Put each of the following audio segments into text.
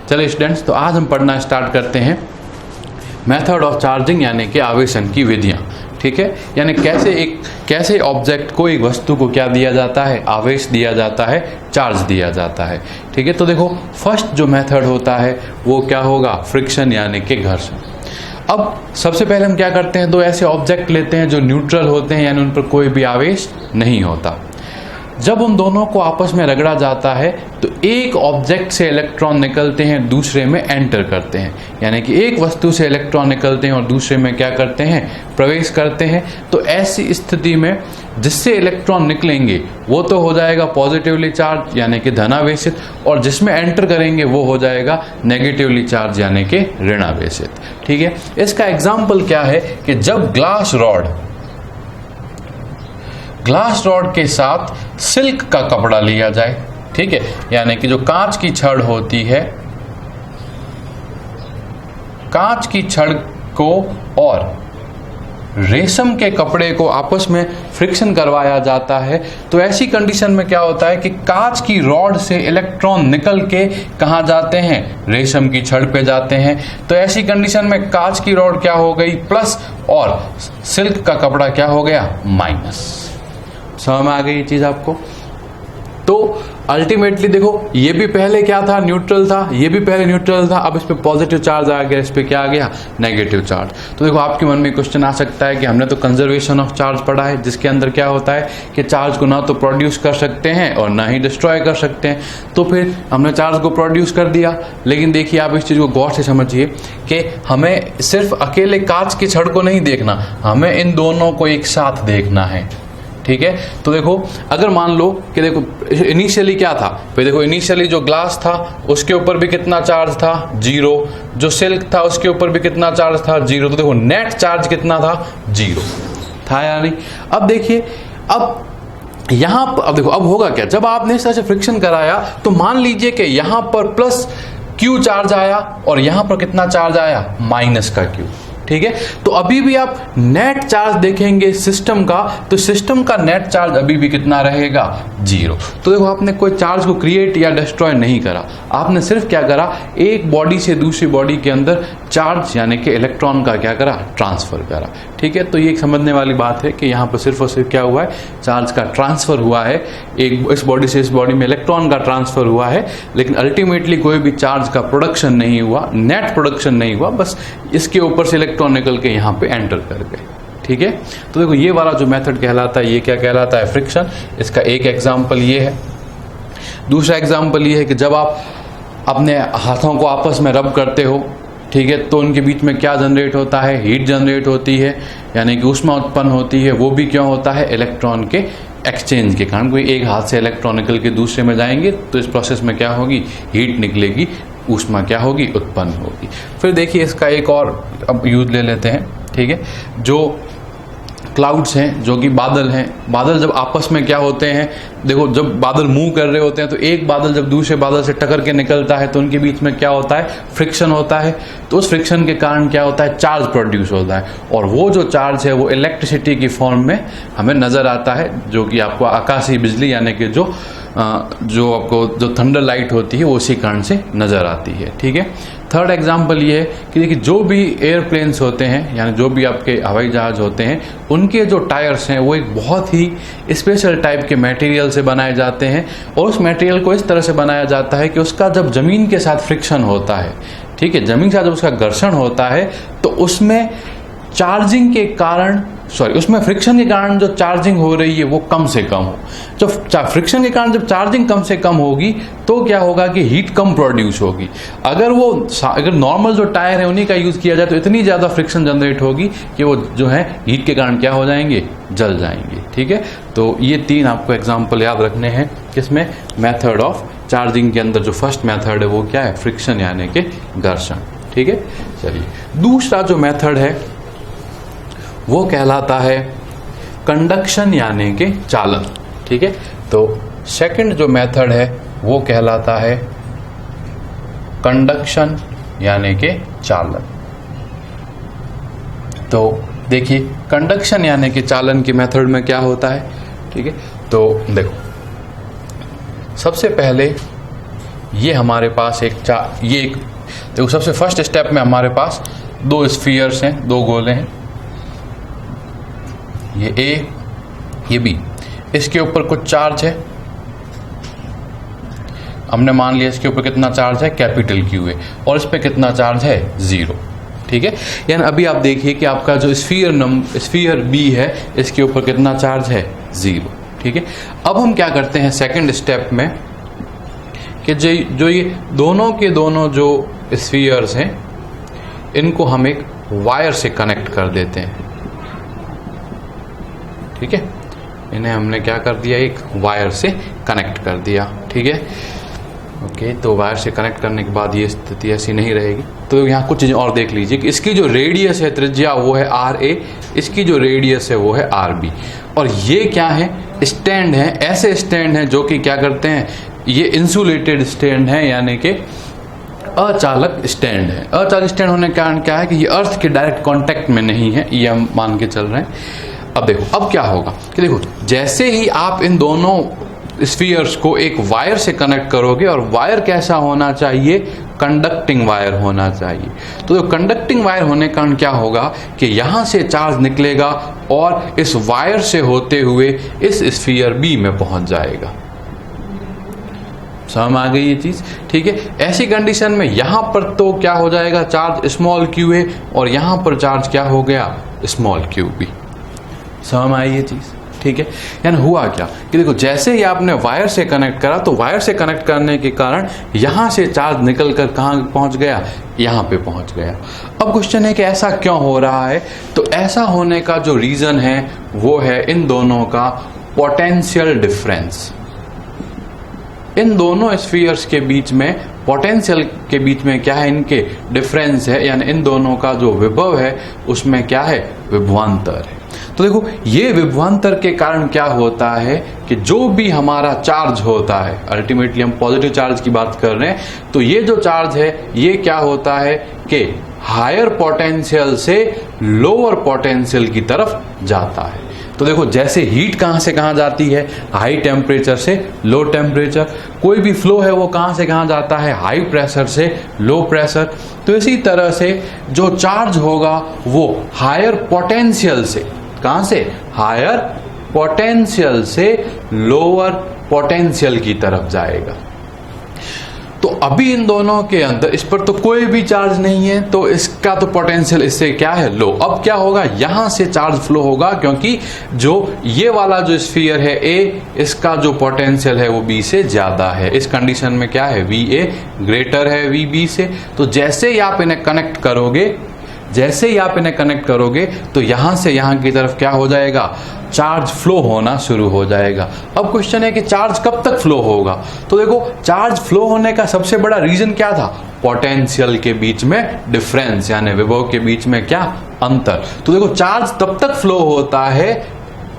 चलिए स्टूडेंट्स, तो आज हम पढ़ना स्टार्ट करते हैं मेथड ऑफ चार्जिंग यानी कि आवेशन की विधियाँ। ठीक है, यानी कैसे ऑब्जेक्ट को, एक वस्तु को क्या दिया जाता है, आवेश दिया जाता है, चार्ज दिया जाता है। ठीक है, तो देखो फर्स्ट जो मेथड होता है वो क्या होगा, फ्रिक्शन यानी कि घर्षण। अब सबसे पहले हम क्या करते हैं, दो ऐसे ऑब्जेक्ट लेते हैं जो न्यूट्रल होते हैं, यानी उन पर कोई भी आवेश नहीं होता। जब उन दोनों को आपस में रगड़ा जाता है तो एक ऑब्जेक्ट से इलेक्ट्रॉन निकलते हैं, दूसरे में एंटर करते हैं, यानी कि एक वस्तु से इलेक्ट्रॉन निकलते हैं और दूसरे में क्या करते हैं, प्रवेश करते हैं। तो ऐसी स्थिति में जिससे इलेक्ट्रॉन निकलेंगे वो तो हो जाएगा पॉजिटिवली चार्ज यानी कि धनावेशित, और जिसमें एंटर करेंगे वो हो जाएगा नेगेटिवली चार्ज यानी कि ऋणावेशित। ठीक है, इसका एग्जाम्पल क्या है कि जब ग्लास रॉड के साथ सिल्क का कपड़ा लिया जाए, ठीक है, यानी कि जो कांच की छड़ होती है, कांच की छड़ को और रेशम के कपड़े को आपस में फ्रिक्शन करवाया जाता है, तो ऐसी कंडीशन में क्या होता है कि कांच की रॉड से इलेक्ट्रॉन निकल के कहाँ जाते हैं, रेशम की छड़ पे जाते हैं। तो ऐसी कंडीशन में कांच की रॉड क्या हो गई, प्लस, और सिल्क का कपड़ा क्या हो गया, माइनस। समझ में आ गई ये चीज आपको। तो अल्टीमेटली देखो ये भी पहले क्या था, न्यूट्रल था, ये भी पहले न्यूट्रल था, अब इस पे पॉजिटिव चार्ज आ गया, इस पे क्या आ गया, नेगेटिव चार्ज। तो देखो आपके मन में क्वेश्चन आ सकता है कि हमने तो कंजर्वेशन ऑफ चार्ज पढ़ा है, जिसके अंदर क्या होता है कि चार्ज को ना तो प्रोड्यूस कर सकते हैं और ना ही डिस्ट्रॉय कर सकते हैं, तो फिर हमने चार्ज को प्रोड्यूस कर दिया। लेकिन देखिए आप इस चीज को गौर से समझिए कि हमें सिर्फ अकेले कांच की छड़ को नहीं देखना, हमें इन दोनों को एक साथ देखना है। ठीक है, तो देखो अगर मान लो कि देखो इनिशियली क्या था, फिर देखो इनिशियली जो ग्लास था उसके ऊपर भी कितना चार्ज था, 0। जो सिल्क था उसके ऊपर भी कितना चार्ज था, 0। तो देखो नेट चार्ज कितना था, 0 था या नहीं। अब देखिए अब यहां पर, अब देखो अब होगा क्या, जब आपने इस तरह से फ्रिक्शन कराया तो मान लीजिए कि यहां पर प्लस Q चार्ज आया और यहां पर कितना चार्ज आया, माइनस का Q। ठीक है, तो अभी भी आप नेट चार्ज देखेंगे सिस्टम का, तो सिस्टम का नेट चार्ज अभी भी कितना रहेगा, 0। तो देखो आपने कोई चार्ज को क्रिएट या डिस्ट्रॉय नहीं करा, आपने सिर्फ क्या करा, एक बॉडी से दूसरी बॉडी के अंदर चार्ज यानी कि इलेक्ट्रॉन का क्या करा, ट्रांसफर करा। ठीक है, तो ये समझने वाली बात है कि यहाँ पर सिर्फ और सिर्फ क्या हुआ है, चार्ज का ट्रांसफर हुआ है, एक इस बॉडी से इस बॉडी में इलेक्ट्रॉन का ट्रांसफर हुआ है, लेकिन अल्टीमेटली कोई भी चार्ज का प्रोडक्शन नहीं हुआ, नेट प्रोडक्शन नहीं हुआ, बस इसके ऊपर से इलेक्ट्रॉन निकल के यहाँ पे एंटर कर गए। ठीक है, तो देखो ये वाला जो मेथड कहलाता है, ये क्या कहलाता है, फ्रिक्शन। इसका एक एग्जांपल ये है। दूसरा एग्जांपल ये है कि जब आप अपने हाथों को आपस में रब करते हो, ठीक है, तो उनके बीच में क्या जनरेट होता है, हीट जनरेट होती है, यानी कि ऊष्मा उत्पन्न होती है। वो भी क्यों होता है, इलेक्ट्रॉन के एक्सचेंज के कारण। कोई एक हाथ से इलेक्ट्रॉन निकल के दूसरे में जाएंगे तो इस प्रोसेस में क्या होगी, हीट निकलेगी, ऊष्मा क्या होगी, उत्पन्न होगी। फिर देखिए इसका एक और अब यूज ले लेते हैं। ठीक है, जो क्लाउड्स हैं, जो कि बादल हैं, बादल जब आपस में क्या होते हैं, देखो जब बादल मूव कर रहे होते हैं तो एक बादल जब दूसरे बादल से टकरा के निकलता है तो उनके बीच में क्या होता है, फ्रिक्शन होता है। तो उस फ्रिक्शन के कारण क्या होता है, चार्ज प्रोड्यूस होता है, और वो जो चार्ज है वो इलेक्ट्रिसिटी की फॉर्म में हमें नजर आता है, जो कि आपको आकाशीय बिजली यानी कि जो आपको जो थंडर लाइट होती है वो उसी कारण से नजर आती है। ठीक है, थर्ड एग्जांपल ये है कि देखिए जो भी एयरप्लेन्स होते हैं, यानी जो भी आपके हवाई जहाज होते हैं, उनके जो टायर्स हैं वो एक बहुत ही स्पेशल टाइप के मटेरियल से बनाए जाते हैं, और उस मटेरियल को इस तरह से बनाया जाता है कि उसका जब जमीन के साथ फ्रिक्शन होता है, ठीक है, जमीन के साथ जब उसका घर्षण होता है तो उसमें चार्जिंग के कारण, उसमें फ्रिक्शन के कारण जो चार्जिंग हो रही है वो कम से कम हो। जब फ्रिक्शन के कारण जब चार्जिंग कम से कम होगी तो क्या होगा कि हीट कम प्रोड्यूस होगी। अगर नॉर्मल जो टायर है उन्हीं का यूज किया जाए तो इतनी ज्यादा फ्रिक्शन जनरेट होगी कि वो जो है हीट के कारण क्या हो जाएंगे, जल जाएंगे। ठीक है, तो ये तीन आपको एग्जाम्पल याद रखने हैं किसमें, मेथड ऑफ चार्जिंग के अंदर। जो फर्स्ट मेथड है वो क्या है, फ्रिक्शन यानी कि घर्षण। ठीक है, चलिए दूसरा जो मेथड है वो कहलाता है कंडक्शन यानी कि चालन। ठीक है, तो सेकंड जो मेथड है वो कहलाता है कंडक्शन यानी कि चालन। तो देखिए कंडक्शन यानी कि चालन की मेथड में क्या होता है। ठीक है, तो देखो सबसे पहले ये हमारे पास ये एक देखो, सबसे फर्स्ट स्टेप में हमारे पास दो स्फीयर्स हैं, दो गोले हैं, ये ए ये बी। इसके ऊपर कुछ चार्ज है, हमने मान लिया इसके ऊपर कितना चार्ज है, कैपिटल क्यू है, और इस पे कितना चार्ज है, 0। ठीक है, यानी अभी आप देखिए कि आपका जो स्फीयर बी है इसके ऊपर कितना चार्ज है, 0। ठीक है, अब हम क्या करते हैं सेकंड स्टेप में कि जो ये दोनों के दोनों जो स्फीयर्स हैं इनको हम एक वायर से कनेक्ट कर देते हैं। ठीक है, इन्हें हमने क्या कर दिया, एक वायर से कनेक्ट कर दिया। ठीक है, ओके, तो वायर से कनेक्ट करने के बाद ये स्थिति ऐसी नहीं रहेगी। तो यहाँ कुछ चीज़ें और देख लीजिए कि इसकी जो रेडियस है त्रिज्या वो है RA, इसकी जो रेडियस है वो है RB, और ये क्या है, स्टैंड है। ऐसे स्टैंड हैं जो कि क्या करते हैं, ये इंसुलेटेड स्टैंड है, यानी कि अचालक स्टैंड है। अचालक स्टैंड होने का कारण क्या है कि ये अर्थ के डायरेक्ट कांटेक्ट में नहीं है, ये हम मान के चल रहे हैं। अब देखो, अब क्या होगा कि देखो, जैसे ही आप इन दोनों स्फीयर्स को एक वायर से कनेक्ट करोगे, और वायर कैसा होना चाहिए, कंडक्टिंग वायर होना चाहिए। तो कंडक्टिंग वायर होने का कारण क्या होगा कि यहाँ से चार्ज निकलेगा और इस वायर से होते हुए इस स्फीयर बी में पहुंच जाएगा। समझ आ गई ये चीज? ठीक है, ऐसी कंडीशन में यहां पर तो क्या हो जाएगा, चार्ज स्मॉल क्यू है, और यहां पर चार्ज क्या हो गया, स्मॉल क्यू बी। समझ आई ये चीज? ठीक है, यानी हुआ क्या कि देखो, जैसे ही आपने वायर से कनेक्ट करा तो वायर से कनेक्ट करने के कारण यहां से चार्ज निकल कर कहां पहुंच गया, यहां पे पहुंच गया। अब क्वेश्चन है कि ऐसा क्यों हो रहा है? तो ऐसा होने का जो रीजन है वो है इन दोनों का पोटेंशियल डिफरेंस। इन दोनों स्फीयर्स के बीच में, पोटेंशियल के बीच में क्या है, इनके डिफरेंस है, यानी इन दोनों का जो विभव है उसमें क्या है, विभवांतर है। तो देखो, ये विभवांतर के कारण क्या होता है कि जो भी हमारा चार्ज होता है, अल्टीमेटली हम पॉजिटिव चार्ज की बात कर रहे हैं, तो ये जो चार्ज है ये क्या होता है कि हायर पोटेंशियल से लोअर पोटेंशियल की तरफ जाता है। तो देखो, जैसे हीट कहां से कहां जाती है, हाई टेम्परेचर से लो टेम्परेचर। कोई भी फ्लो है वो कहां से कहां जाता है, हाई प्रेशर से लो प्रेशर। तो इसी तरह से जो चार्ज होगा वो हायर पोटेंशियल से, कहां से, हायर पोटेंशियल से लोअर पोटेंशियल की तरफ जाएगा। तो अभी इन दोनों के अंदर इस पर तो कोई भी चार्ज नहीं है, तो इसका तो पोटेंशियल इससे क्या है, लो। अब क्या होगा, यहां से चार्ज फ्लो होगा, क्योंकि जो ये वाला जो स्फीयर है ए, इसका जो पोटेंशियल है वो बी से ज्यादा है। इस कंडीशन में क्या है, वी ए ग्रेटर है वी बी से। तो जैसे ही आप इन्हें कनेक्ट करोगे, तो यहां से यहां की तरफ क्या हो जाएगा, चार्ज फ्लो होना शुरू हो जाएगा। अब क्वेश्चन है कि चार्ज कब तक फ्लो होगा? तो देखो, चार्ज फ्लो होने का सबसे बड़ा रीजन क्या था, पोटेंशियल के बीच में डिफरेंस, यानी विभव के बीच में क्या, अंतर। तो देखो, चार्ज तब तक फ्लो होता है,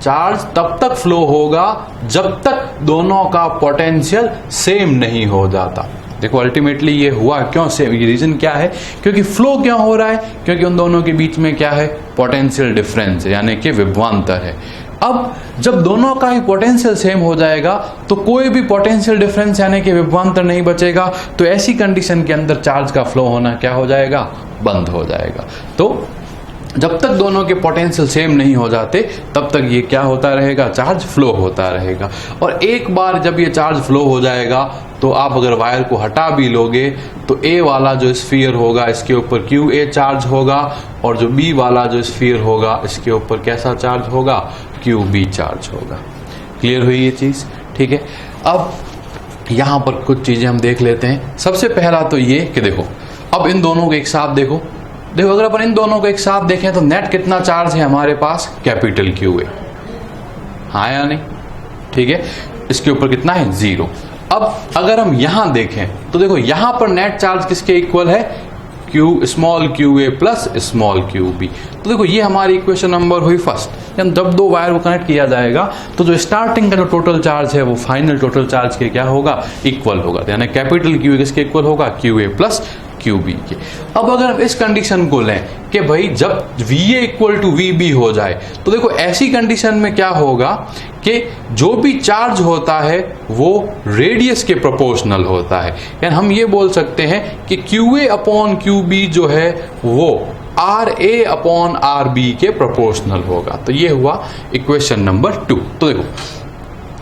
चार्ज तब तक फ्लो होगा जब तक दोनों का पोटेंशियल सेम नहीं हो जाता। देखो, अल्टीमेटली ये हुआ क्यों, सेम, ये रीजन क्या है, क्योंकि फ्लो क्यों हो रहा है, क्योंकि उन दोनों के बीच में क्या है, पोटेंशियल डिफरेंस है, यानी कि विभवांतर है। अब जब दोनों का ही पोटेंशियल सेम हो जाएगा तो कोई भी पोटेंशियल डिफरेंस यानी कि विभवांतर नहीं बचेगा। तो ऐसी कंडीशन के अंदर चार्ज का फ्लो होना क्या हो जाएगा, बंद हो जाएगा। तो जब तक दोनों के पोटेंशियल सेम नहीं हो जाते तब तक ये क्या होता रहेगा, चार्ज फ्लो होता रहेगा। और एक बार जब ये चार्ज फ्लो हो जाएगा तो आप अगर वायर को हटा भी लोगे तो ए वाला जो स्फीयर होगा इसके ऊपर क्यू ए चार्ज होगा, और जो बी वाला जो स्फीयर होगा इसके ऊपर कैसा चार्ज होगा, क्यू बी चार्ज होगा। क्लियर हुई ये चीज? ठीक है, अब यहां पर कुछ चीजें हम देख लेते हैं। सबसे पहला तो ये कि देखो, अब इन दोनों को एक साथ देखो, अगर अपन इन दोनों को एक साथ देखें तो नेट कितना चार्ज है हमारे पास, कैपिटल क्यू ए, हाँ या नहीं? ठीक है, इसके ऊपर कितना है, 0। अब अगर हम यहां देखें तो देखो, यहां पर नेट चार्ज किसके इक्वल है, Q small Q A plus small Q B. तो देखो, ये हमारी इक्वेशन नंबर हुई फर्स्ट। जब दो वायर को कनेक्ट किया जाएगा तो जो स्टार्टिंग का जो टोटल चार्ज है वो फाइनल टोटल चार्ज के क्या होगा, इक्वल होगा। यानी कैपिटल क्यू किसके इक्वल होगा, क्यू ए प्लस QB के। अब अगर हम इस कंडीशन को लें कि भाई जब VA इक्वल टू VB हो जाए, तो देखो ऐसी कंडीशन में क्या होगा कि जो भी चार्ज होता है वो रेडियस के प्रोपोर्शनल होता है। यानी हम ये बोल सकते हैं कि QA अपॉन QB जो है वो RA अपॉन RB के प्रोपोर्शनल होगा। तो ये हुआ इक्वेशन नंबर 2। तो देखो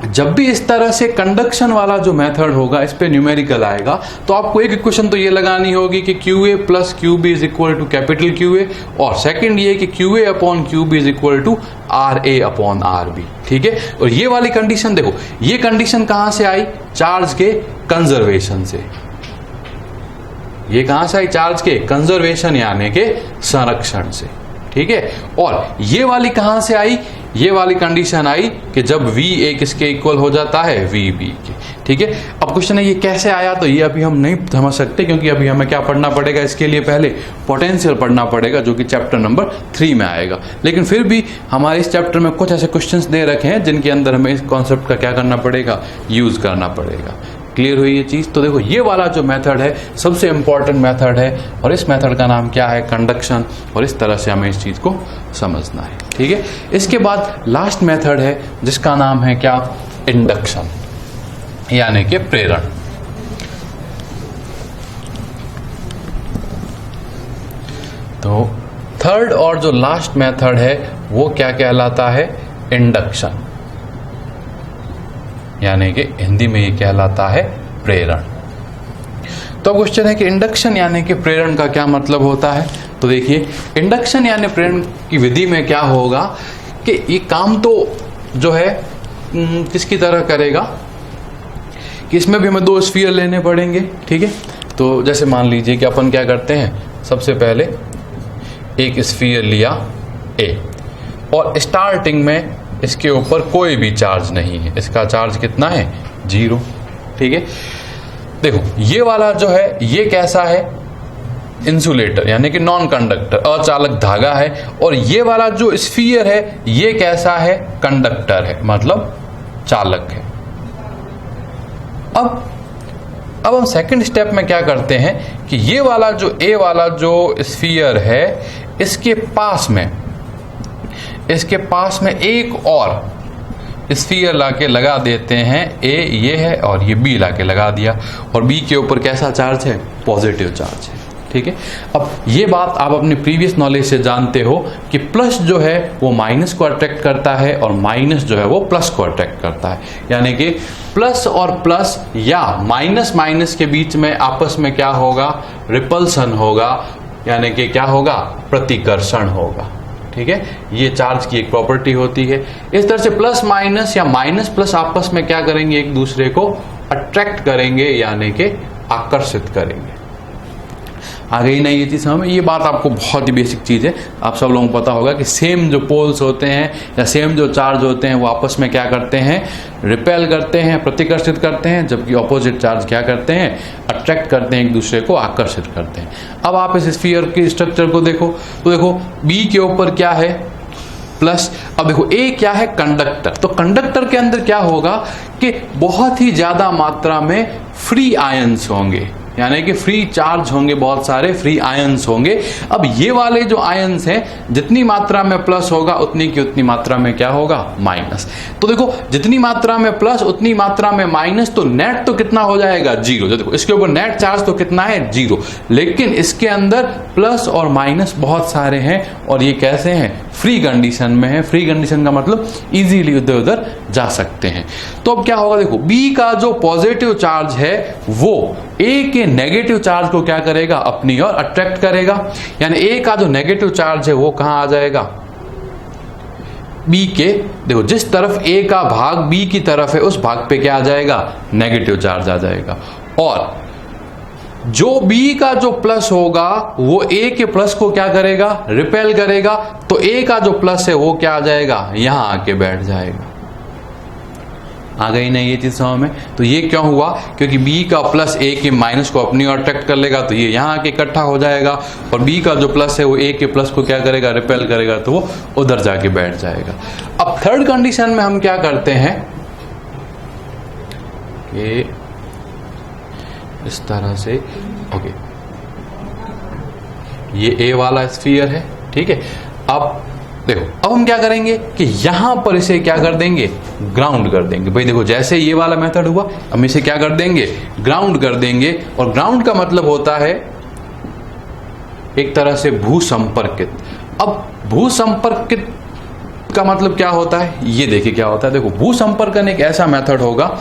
जब भी इस तरह से कंडक्शन वाला जो मेथड होगा इस पे न्यूमेरिकल आएगा, तो आपको एक इक्वेशन तो ये लगानी होगी कि QA plus QB is equal to capital QA, और सेकंड ये कि QA upon QB is equal to RA upon RB। ठीक है, और ये वाली कंडीशन देखो, ये कंडीशन कहां से आई? चार्ज के कंजर्वेशन से। ये कहां से आई? चार्ज के कंजर्वेशन यानी के संरक्षण से। ठीक है, और ये वाली कहां से आई? ये वाली कंडीशन आई कि जब VA किसके इक्वल हो जाता है? VB के। ठीक है, अब क्वेश्चन है ये कैसे आया, तो ये अभी हम नहीं समझ सकते, क्योंकि अभी हमें क्या पढ़ना पड़ेगा इसके लिए? पहले पोटेंशियल पढ़ना पड़ेगा, जो कि चैप्टर नंबर 3 में आएगा। लेकिन फिर भी हमारे इस चैप्टर में कुछ ऐसे क्वेश्चंस दे रखे हैं जिनके अंदर हमें इस कॉन्सेप्ट का क्या करना पड़ेगा? यूज करना पड़ेगा। क्लियर हुई ये चीज? तो देखो ये वाला जो मेथड है सबसे इंपॉर्टेंट मेथड है, और इस मेथड का नाम क्या है? कंडक्शन। और इस तरह से हमें इस चीज को समझना है। ठीक है, इसके बाद लास्ट मेथड है जिसका नाम है क्या? इंडक्शन, यानी कि प्रेरण। तो थर्ड और जो लास्ट मेथड है वो क्या कहलाता है? इंडक्शन, यानी कि हिंदी में ये कहलाता है प्रेरण। तो क्वेश्चन है कि इंडक्शन यानी कि प्रेरण का क्या मतलब होता है? तो देखिए, इंडक्शन यानी प्रेरण की विधि में क्या होगा कि ये काम तो जो है किसकी तरह करेगा कि इसमें भी हमें 2 स्फीयर लेने पड़ेंगे। ठीक है, तो जैसे मान लीजिए कि अपन क्या करते हैं, सबसे पहले एक स्फीयर लिया A, और स्टार्टिंग में इसके ऊपर कोई भी चार्ज नहीं है, इसका चार्ज कितना है? 0। ठीक है, देखो ये वाला जो है ये कैसा है? इंसुलेटर, यानी कि नॉन कंडक्टर, अचालक धागा है। और ये वाला जो स्फीयर है ये कैसा है? कंडक्टर है, मतलब चालक है। अब हम सेकंड स्टेप में क्या करते हैं कि ये वाला जो A वाला जो स्फीयर है इसके पास में एक और स्फीयर लाके लगा देते हैं। A ये है और ये B लाके लगा दिया, और B के ऊपर कैसा चार्ज है? पॉजिटिव चार्ज है। ठीक है, अब ये बात आप अपने प्रीवियस नॉलेज से जानते हो कि प्लस जो है वो माइनस को अट्रैक्ट करता है, और माइनस जो है वो प्लस को अट्रैक्ट करता है। यानी कि प्लस और प्लस या माइनस माइनस के बीच में आपस में क्या होगा? रिपल्सन होगा, यानी कि क्या होगा? प्रतिकर्षण होगा। ठीक है, ये चार्ज की एक प्रॉपर्टी होती है। इस तरह से प्लस माइनस या माइनस प्लस आपस में क्या करेंगे? एक दूसरे को अट्रैक्ट करेंगे, यानी कि आकर्षित करेंगे। आ गई ना ये चीज समझ में? ये बात आपको बहुत ही बेसिक चीज है, आप सब लोगों को पता होगा कि सेम जो पोल्स होते हैं या सेम जो चार्ज होते हैं वो आपस में क्या करते हैं? रिपेल करते हैं, प्रतिकर्षित करते हैं, जबकि ऑपोजिट चार्ज क्या करते हैं? अट्रैक्ट करते हैं, एक दूसरे को आकर्षित करते हैं। अब आप इस स्फीयर के स्ट्रक्चर को देखो, तो देखो B के ऊपर क्या है? प्लस। अब देखो A क्या है? कंडक्टर। तो कंडक्टर के अंदर क्या होगा कि बहुत ही ज्यादा मात्रा में फ्री आयंस होंगे, यानी कि फ्री चार्ज होंगे, बहुत सारे फ्री आयंस होंगे। अब ये वाले जो आयंस हैं जितनी मात्रा में प्लस होगा उतनी की उतनी मात्रा में क्या होगा? माइनस। तो देखो जितनी मात्रा में प्लस उतनी मात्रा में माइनस, तो नेट तो कितना हो जाएगा? 0। देखो इसके ऊपर नेट चार्ज तो कितना है? 0। लेकिन इसके अंदर प्लस और माइनस बहुत सारे हैं, और ये कैसे हैं? फ्री कंडीशन में है। फ्री कंडीशन का मतलब इजीली इधर उधर जा सकते हैं। तो अब क्या होगा? देखो B का जो पॉजिटिव चार्ज है वो A के नेगेटिव चार्ज को क्या करेगा? अपनी ओर अट्रैक्ट करेगा। यानी A का जो नेगेटिव चार्ज है वो कहां आ जाएगा? B के, देखो जिस तरफ A का भाग B की तरफ है उस भाग पे क्या आ जाएगा? नेगेटिव चार्ज आ जाएगा। और जो B का जो प्लस होगा वो A के प्लस को क्या करेगा? रिपेल करेगा। तो A का जो प्लस है वो क्या आ जाएगा? यहां आके बैठ जाएगा। आ गई ना ये चीज समझ में? तो ये क्यों हुआ? क्योंकि B का प्लस A के माइनस को अपनी ओर अट्रैक्ट कर लेगा, तो ये यहाँ आके इकट्ठा हो जाएगा, और B का जो प्लस है वो A के प्लस को क्या करेगा? रिपेल करेगा, तो वो उधर जाके बैठ जाएगा। अब थर्ड कंडीशन में हम क्या करते हैं कि इस तरह से, ओके, ये ए वाला स्फीयर है, ठीक है। अब देखो, अब हम क्या करेंगे कि यहां पर इसे क्या कर देंगे, ग्राउंड कर देंगे। भाई देखो, जैसे ये वाला मेथड हुआ, हम इसे क्या कर देंगे, ग्राउंड कर देंगे। और ग्राउंड का मतलब होता है एक तरह से भूसंपर्कित। अब भूसंपर्कित का मतलब क्या होता है, ये देखिए क्या होता है। देखो, भूसंपर्कन एक ऐसा मेथड होगा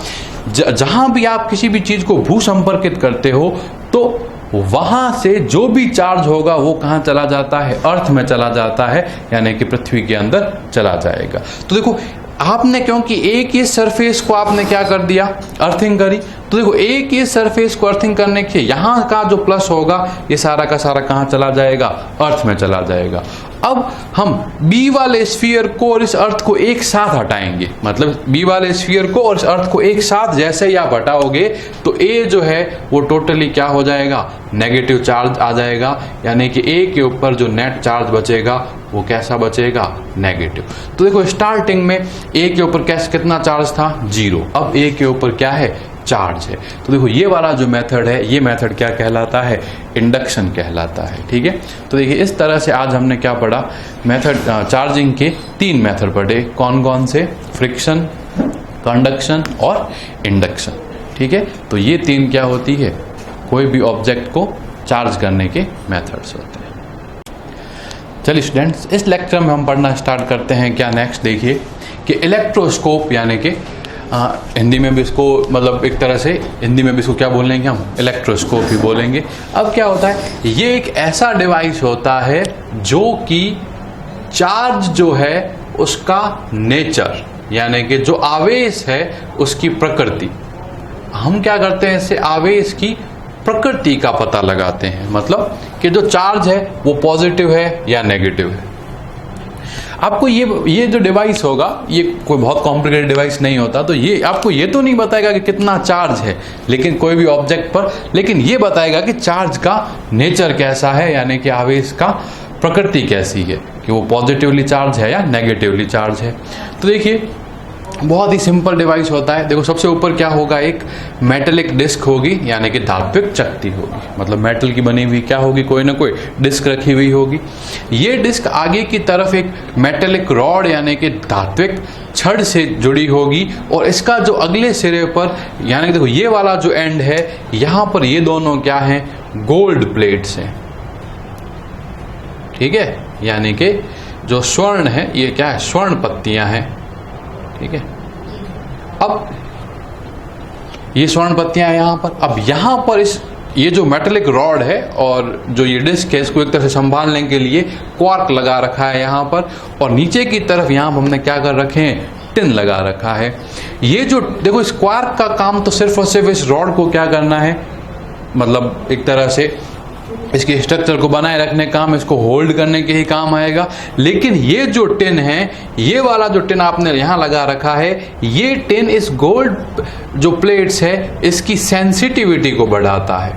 जहां भी आप किसी भी चीज को भूसंपर्कित करते हो तो वहां से जो भी चार्ज होगा वो कहां चला जाता है, अर्थ में चला जाता है, यानी कि पृथ्वी के अंदर चला जाएगा। तो देखो, आपने क्योंकि एक ही सरफेस को आपने क्या कर दिया, अर्थिंग करी, तो देखो एक ही सरफेस को अर्थिंग करने के यहां का जो प्लस होगा ये सारा का सारा कहां चला जाएगा, अर्थ में चला जाएगा। अब हम बी वाले स्फीयर को और इस अर्थ को एक साथ हटाएंगे, मतलब बी वाले स्फीयर को और इस अर्थ को एक साथ जैसे ही आप हटाओगे तो ए जो है वो टोटली क्या हो जाएगा, नेगेटिव चार्ज आ जाएगा, यानी कि ए के ऊपर जो नेट चार्ज बचेगा वो कैसा बचेगा, नेगेटिव। तो देखो, स्टार्टिंग में ए के ऊपर कैसे कितना चार्ज था, 0। अब ए के ऊपर क्या है, चार्ज है। तो देखो, ये वाला जो मेथड है, ये मेथड क्या कहलाता है, इंडक्शन कहलाता है, ठीक है। तो देखिए, इस तरह से आज हमने क्या पढ़ा, मेथड चार्जिंग के 3 मेथड पढ़े। कौन कौन से, फ्रिक्शन, कंडक्शन और इंडक्शन, ठीक है। तो ये 3 क्या होती है, कोई भी ऑब्जेक्ट को चार्ज करने के मेथड्स होते हैं। चलिए स्टूडेंट्स, इस लेक्चर में हम पढ़ना स्टार्ट करते हैं। क्या नेक्स्ट देखिए कि इलेक्ट्रोस्कोप, यानी कि हिंदी में भी इसको, मतलब एक तरह से हिंदी में भी इसको क्या बोलेंगे हम, इलेक्ट्रोस्कोप ही बोलेंगे। अब क्या होता है, ये एक ऐसा डिवाइस होता है जो कि चार्ज जो है उसका नेचर, यानी कि जो आवेश है उसकी प्रकृति, हम क्या करते हैं, इससे आवेश की प्रकृति का पता लगाते हैं। मतलब कि जो चार्ज है वो पॉजिटिव है या नेगेटिव है। आपको ये जो डिवाइस होगा, ये कोई बहुत कॉम्प्लिकेटेड डिवाइस नहीं होता, तो ये आपको ये तो नहीं बताएगा कि कितना चार्ज है लेकिन कोई भी ऑब्जेक्ट पर, लेकिन ये बताएगा कि चार्ज का नेचर कैसा है, यानी कि आवेश का प्रकृति कैसी है, कि वो पॉजिटिवली चार्ज है या नेगेटिवली चार्ज है। तो देखिए, बहुत ही सिंपल डिवाइस होता है। देखो, सबसे ऊपर क्या होगा, एक मेटेलिक डिस्क होगी, यानी कि धात्विक चकती होगी, मतलब मेटल की बनी हुई क्या होगी, कोई ना कोई डिस्क रखी हुई होगी। ये डिस्क आगे की तरफ एक मेटेलिक रॉड, यानी कि धात्विक छड़ से जुड़ी होगी, और इसका जो अगले सिरे पर, यानी कि देखो ये वाला जो एंड है, यहाँ पर ये दोनों क्या हैं, गोल्ड प्लेट्स हैं, ठीक है। यानी कि जो स्वर्ण है ये क्या है, स्वर्ण पत्तियां हैं, ठीक है। अब ये स्वर्ण पत्तियां हैं यहाँ पर। अब यहाँ पर ये जो मेटेलिक रॉड है और जो ये डिस्क है, इसको एक तरह से संभालने के लिए क्वार्क लगा रखा है यहाँ पर, और नीचे की तरफ यहाँ पर हमने क्या कर रखे हैं, टिन लगा रखा है। ये जो देखो, इस क्वार्क का काम तो सिर्फ और सिर्फ इस रॉड को क्या करना है, मतलब एक तरह से इसके स्ट्रक्चर को बनाए रखने काम, इसको होल्ड करने के ही काम आएगा। लेकिन ये जो टिन है, ये वाला जो टिन आपने यहाँ लगा रखा है, ये टिन इस गोल्ड जो प्लेट्स है इसकी सेंसिटिविटी को बढ़ाता है।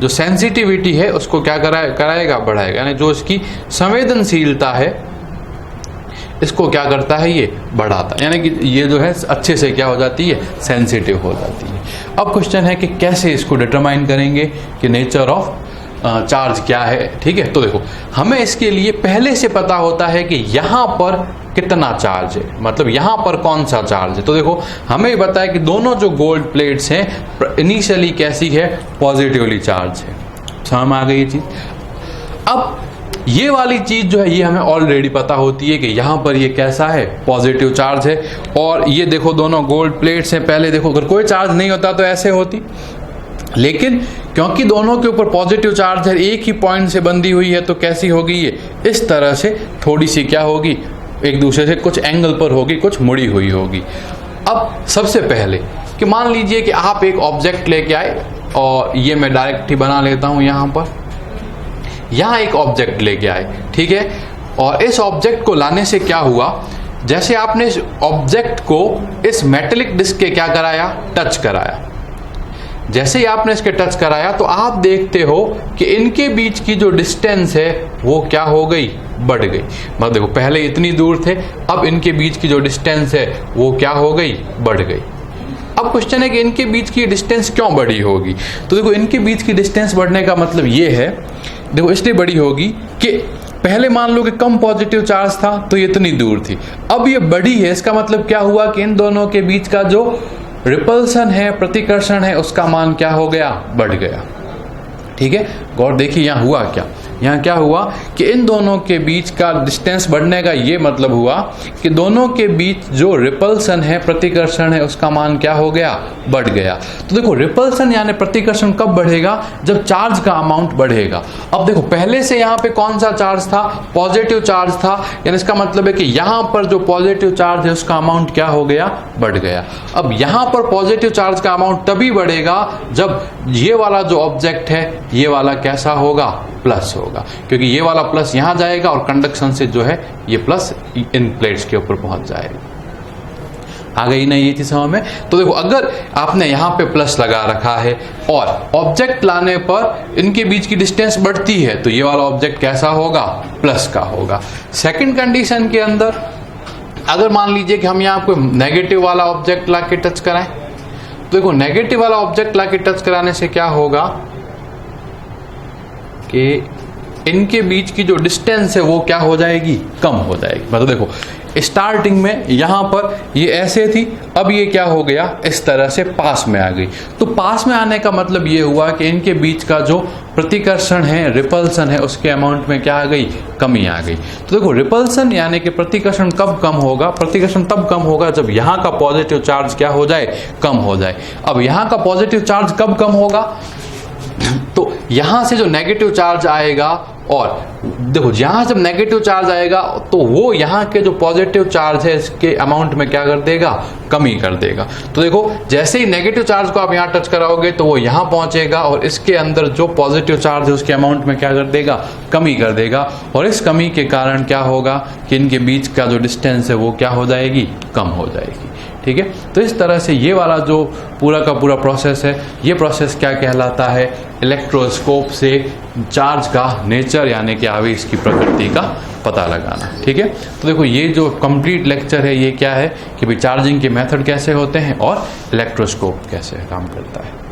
जो सेंसिटिविटी है उसको क्या कराएगा, बढ़ाएगा, यानी जो इसकी संवेदनशीलता है इसको क्या करता है, ये बढ़ाता है, यानी कि ये जो है अच्छे से क्या हो जाती है, सेंसिटिव हो जाती है। अब क्वेश्चन है कि कैसे इसको डिटरमाइन करेंगे कि नेचर ऑफ चार्ज क्या है, ठीक है। तो देखो, हमें इसके लिए पहले से पता होता है कि यहाँ पर कितना चार्ज है, मतलब यहाँ पर कौन सा चार्ज है। तो देखो, हमें पता है कि दोनों जो गोल्ड प्लेट्स हैं इनिशियली कैसी है, पॉजिटिवली चार्ज है। समझ में आ गई ये चीज। अब ये वाली चीज जो है ये हमें ऑलरेडी पता होती है कि यहाँ पर ये कैसा है, पॉजिटिव चार्ज है, और ये देखो दोनों गोल्ड प्लेट्स हैं। पहले देखो, अगर कोई चार्ज नहीं होता तो ऐसे होती, लेकिन क्योंकि दोनों के ऊपर पॉजिटिव चार्ज है, एक ही पॉइंट से बंधी हुई है, तो कैसी होगी, ये इस तरह से थोड़ी सी क्या होगी, एक दूसरे से कुछ एंगल पर होगी, कुछ मुड़ी हुई होगी। अब सबसे पहले कि मान लीजिए कि आप एक ऑब्जेक्ट लेके आए, और ये मैं डायरेक्ट ही बना लेता हूं, यहाँ पर यहाँ एक ऑब्जेक्ट लेके आए, ठीक है। और इस ऑब्जेक्ट को लाने से क्या हुआ, जैसे आपने इस ऑब्जेक्ट को इस मेटेलिक डिस्क के क्या कराया, टच कराया। जैसे ही आपने इसके टच कराया तो आप देखते हो कि इनके बीच की जो डिस्टेंस है वो क्या हो गई, बढ़ गई। मतलब देखो, पहले इतनी दूर थे, अब इनके बीच की जो डिस्टेंस है वो क्या हो गई, बढ़ गई। अब क्वेश्चन है कि इनके बीच की डिस्टेंस क्यों बड़ी होगी। तो देखो इनके बीच की डिस्टेंस बढ़ने का मतलब ये है, देखो इसलिए बड़ी होगी कि पहले मान लो कि कम पॉजिटिव चार्ज था तो ये इतनी दूर थी, अब ये बड़ी है, इसका मतलब क्या हुआ कि इन दोनों के बीच का जो रिपल्सन है, प्रतिकर्षण है, उसका मान क्या हो गया, बढ़ गया। ठीक है, गौर देखिए यहाँ हुआ क्या, यहाँ क्या हुआ कि इन दोनों के बीच का डिस्टेंस बढ़ने का ये मतलब हुआ कि दोनों के बीच जो रिपल्सन है, प्रतिकर्षण है, उसका मान क्या हो गया, बढ़ गया। तो देखो रिपल्सन यानी प्रतिकर्षण कब बढ़ेगा, जब चार्ज का अमाउंट बढ़ेगा। अब देखो पहले से यहाँ पे कौन सा चार्ज था, पॉजिटिव चार्ज था, यानी इसका मतलब है कि यहाँ पर जो पॉजिटिव चार्ज है उसका अमाउंट क्या हो गया, बढ़ गया। अब यहाँ पर पॉजिटिव चार्ज का अमाउंट तभी बढ़ेगा जब ये वाला जो ऑब्जेक्ट है ये वाला कैसा होगा, प्लस होगा, क्योंकि ये वाला प्लस यहां जाएगा और कंडक्शन से जो है ये प्लस इन प्लेट्स के ऊपर पहुंच जाएगा। आ गई ना ये चीज समझ में। तो देखो अगर आपने यहां पे प्लस लगा रखा है और ऑब्जेक्ट लाने पर इनके बीच की डिस्टेंस बढ़ती है तो ये वाला ऑब्जेक्ट कैसा होगा, प्लस का होगा। सेकंड कंडीशन के अंदर अगर मान लीजिए कि हम यहाँ कोई नेगेटिव वाला ऑब्जेक्ट ला के टच कराएं, तो देखो नेगेटिव वाला ऑब्जेक्ट ला के टच कराने से क्या होगा कि इनके बीच की जो डिस्टेंस है वो क्या हो जाएगी, कम हो जाएगी। मतलब देखो स्टार्टिंग में यहां पर ये ऐसे थी, अब ये क्या हो गया, इस तरह से पास में आ गई। तो पास में आने का मतलब ये हुआ कि इनके बीच का जो प्रतिकर्षण है, रिपल्सन है, उसके अमाउंट में क्या आ गई, कमी आ गई। तो देखो रिपल्सन यानी कि प्रतिकर्षण कब कम होगा, प्रतिकर्षण तब कम होगा जब यहाँ का पॉजिटिव चार्ज क्या हो जाए, कम हो जाए। अब यहाँ का पॉजिटिव चार्ज कब कम होगा, तो यहां से जो नेगेटिव चार्ज आएगा, और देखो यहां जब नेगेटिव चार्ज आएगा तो वो यहां के जो पॉजिटिव चार्ज है इसके अमाउंट में क्या कर देगा, कमी कर देगा। तो देखो जैसे ही नेगेटिव चार्ज को आप यहां टच कराओगे तो वो यहां पहुंचेगा और इसके अंदर जो पॉजिटिव चार्ज है उसके अमाउंट में क्या कर देगा, कमी कर देगा। और इस कमी के कारण क्या होगा कि इनके बीच का जो डिस्टेंस है वो क्या हो जाएगी, कम हो जाएगी। ठीक है, तो इस तरह से ये वाला जो पूरा का पूरा प्रोसेस है, ये प्रोसेस क्या कहलाता है, इलेक्ट्रोस्कोप से चार्ज का नेचर यानी कि आवेश की प्रकृति का पता लगाना। ठीक है, तो देखो ये जो कंप्लीट लेक्चर है ये क्या है कि भाई चार्जिंग के मेथड कैसे होते हैं और इलेक्ट्रोस्कोप कैसे काम करता है।